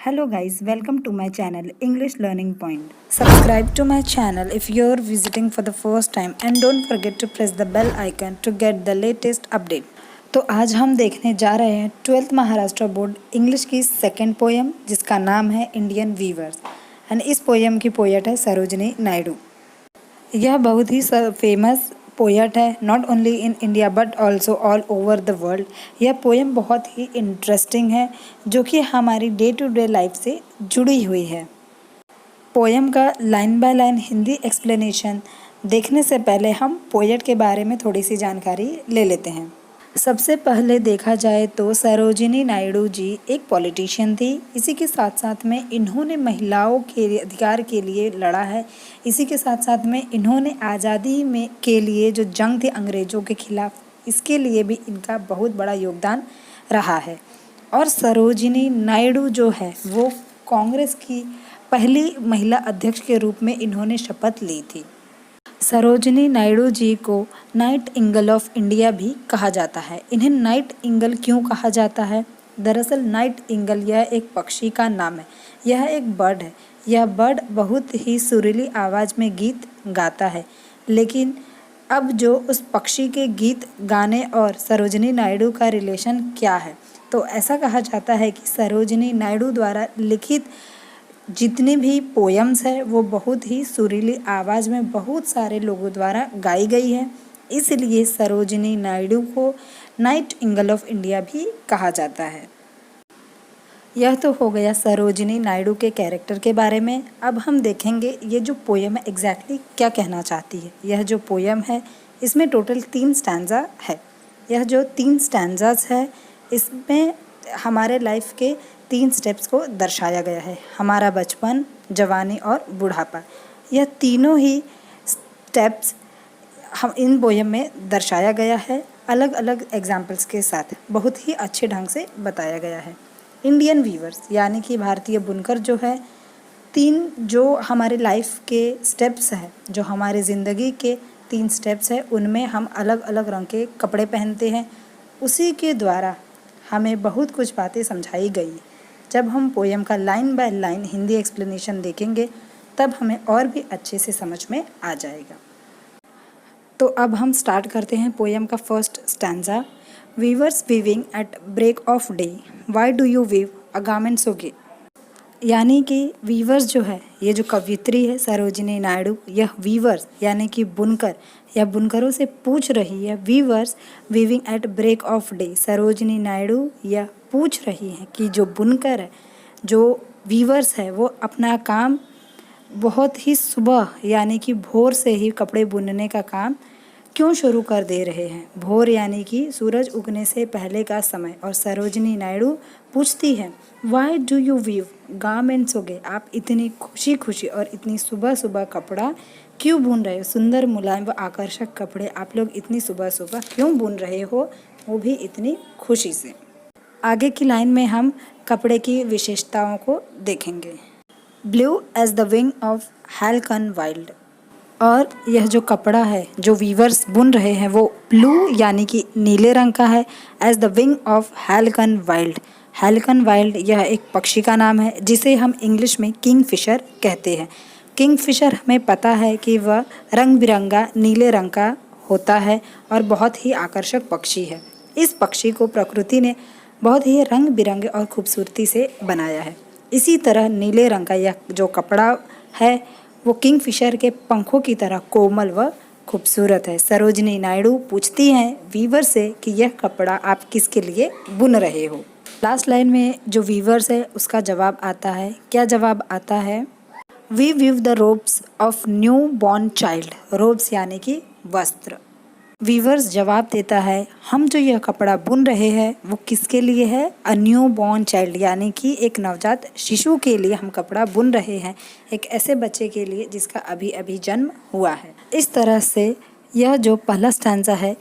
Hello guys, welcome to my channel English Learning Point. Subscribe to my channel if you're visiting for the first time and don't forget to press the bell icon to get the latest update. तो आज हम देखने जा रहे हैं 12th Maharashtra board English की second poem जिसका नाम है इंडियन वीवर्स एंड इस पोयम की पोएट है सरोजिनी नायडू। यह बहुत ही फेमस पोएट है not only in India but also all over the world. यह पोएम बहुत ही इंटरेस्टिंग है जो कि हमारी डे टू डे लाइफ से जुड़ी हुई है। पोएम का line by line Hindi explanation देखने से पहले हम पोएट के बारे में थोड़ी सी जानकारी ले लेते हैं। सबसे पहले देखा जाए तो सरोजिनी नायडू जी एक पॉलिटिशियन थी। इसी के साथ साथ में इन्होंने महिलाओं के अधिकार के लिए लड़ा है। इसी के साथ साथ में इन्होंने आज़ादी में के लिए जो जंग थी अंग्रेज़ों के खिलाफ, इसके लिए भी इनका बहुत बड़ा योगदान रहा है। और सरोजिनी नायडू जो है वो कांग्रेस की पहली महिला अध्यक्ष के रूप में इन्होंने शपथ ली थी। सरोजिनी नायडू जी को नाइट इंगल ऑफ इंडिया भी कहा जाता है। इन्हें नाइट इंगल क्यों कहा जाता है? दरअसल नाइट इंगल यह एक पक्षी का नाम है। यह एक बर्ड है। यह बर्ड बहुत ही सुरीली आवाज़ में गीत गाता है। लेकिन अब जो उस पक्षी के गीत गाने और सरोजिनी नायडू का रिलेशन क्या है? तो ऐसा कहा जाता है कि सरोजिनी नायडू द्वारा लिखित जितनी भी पोएम्स है वो बहुत ही सुरीली आवाज़ में बहुत सारे लोगों द्वारा गाई गई है। इसलिए सरोजिनी नायडू को नाइट इंगल ऑफ इंडिया भी कहा जाता है। यह तो हो गया सरोजिनी नायडू के कैरेक्टर के बारे में। अब हम देखेंगे ये जो पोएम है एग्जैक्टली क्या कहना चाहती है। यह जो पोएम है इसमें टोटल 3 स्टैंजा है। यह जो 3 स्टैंजास है इसमें हमारे लाइफ के 3 स्टेप्स को दर्शाया गया है। हमारा बचपन, जवानी और बुढ़ापा, यह तीनों ही स्टेप्स हम इन पोएम में दर्शाया गया है। अलग अलग एग्जाम्पल्स के साथ बहुत ही अच्छे ढंग से बताया गया है। इंडियन वीवर्स यानी कि भारतीय बुनकर जो है 3 जो हमारे लाइफ के स्टेप्स हैं, जो हमारे ज़िंदगी के 3 स्टेप्स हैं, उनमें हम अलग अलग रंग के कपड़े पहनते हैं। उसी के द्वारा हमें बहुत कुछ बातें समझाई गई। जब हम पोएम का line by line Hindi explanation देखेंगे तब हमें और भी अच्छे से समझ में आ जाएगा। तो अब हम स्टार्ट करते हैं पोएम का first stanza. Weavers weaving at break of day, why do you weave a garment so gay. यानी कि वीवर्स जो है, ये जो कवियत्री है सरोजिनी नायडू, यह वीवर्स यानी कि बुनकर या बुनकरों से पूछ रही है। Weavers weaving at break of day, Sarojini Naidu यह पूछ रही है कि जो बुनकर है, जो वीवर्स है, वो अपना काम बहुत ही सुबह यानी कि भोर से ही कपड़े बुनने का काम क्यों शुरू कर दे रहे हैं। भोर यानी कि सूरज उगने से पहले का समय। और सरोजिनी नायडू पूछती है why do you weave garments हो गए, आप इतनी खुशी खुशी और इतनी सुबह सुबह कपड़ा क्यों बुन रहे हो। सुंदर मुलायम व आकर्षक कपड़े आप लोग इतनी सुबह सुबह क्यों बुन रहे हो, वो भी इतनी खुशी से। आगे की लाइन में हम कपड़े की विशेषताओं को देखेंगे। Blue as the wing of halcyon wild. और यह जो कपड़ा है जो वीवर्स बुन रहे हैं वो ब्लू यानी कि नीले रंग का है। As the wing of halcyon wild, halcyon wild यह एक पक्षी का नाम है जिसे हम इंग्लिश में किंग फिशर कहते हैं। किंग फिशर हमें पता है कि वह रंग बिरंगा नीले रंग का होता है और बहुत ही आकर्षक पक्षी है। इस पक्षी को प्रकृति ने बहुत ही रंग बिरंगे और खूबसूरती से बनाया है। इसी तरह नीले रंग का यह जो कपड़ा है वो किंग फिशर के पंखों की तरह कोमल व खूबसूरत है। सरोजिनी नायडू पूछती हैं वीवर से कि यह कपड़ा आप किसके लिए बुन रहे हो। लास्ट लाइन में जो वीवर्स है उसका जवाब आता है। क्या जवाब आता है? We weave the robes of new born child. Robes यानी कि वस्त्र। वीवर्स जवाब देता है हम जो यह कपड़ा बुन रहे हैं वो किसके लिए है? अ न्यू बॉर्न चाइल्ड यानी कि एक नवजात शिशु के लिए हम कपड़ा बुन रहे हैं, एक ऐसे बच्चे के लिए जिसका अभी अभी जन्म हुआ है। इस तरह से यह जो पहला स्टैंजा है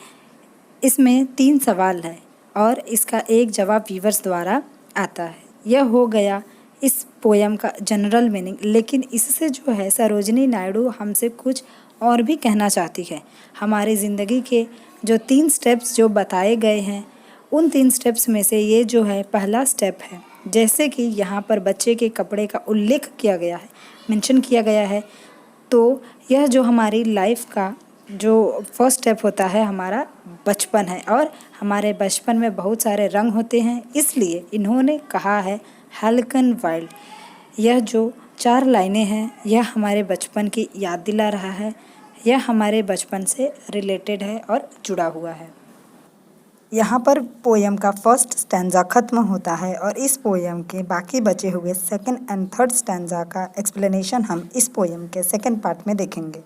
इसमें 3 सवाल है और इसका एक जवाब वीवर्स द्वारा आता है। यह हो गया इस पोएम का जनरल मीनिंग। लेकिन इससे जो है सरोजिनी नायडू हमसे कुछ और भी कहना चाहती है। हमारी ज़िंदगी के जो 3 स्टेप्स जो बताए गए हैं उन 3 स्टेप्स में से ये जो है पहला स्टेप है जैसे कि यहाँ पर बच्चे के कपड़े का उल्लेख किया गया है, मेंशन किया गया है। तो यह जो हमारी लाइफ का जो फर्स्ट स्टेप होता है हमारा बचपन है, और हमारे बचपन में बहुत सारे रंग होते हैं, इसलिए इन्होंने कहा है हेलिकन वाइल्ड। यह जो 4 लाइनें हैं यह हमारे बचपन की याद दिला रहा है, यह हमारे बचपन से रिलेटेड है और जुड़ा हुआ है। यहाँ पर पोयम का फर्स्ट स्टैंजा खत्म होता है और इस पोयम के बाकी बचे हुए सेकंड एंड थर्ड स्टैंजा का एक्सप्लेनेशन हम इस पोयम के सेकंड पार्ट में देखेंगे।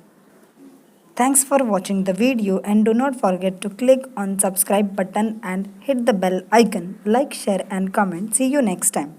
Thanks for watching the video and do not forget to click on subscribe button and hit the bell icon. Like, share and comment. See you next time.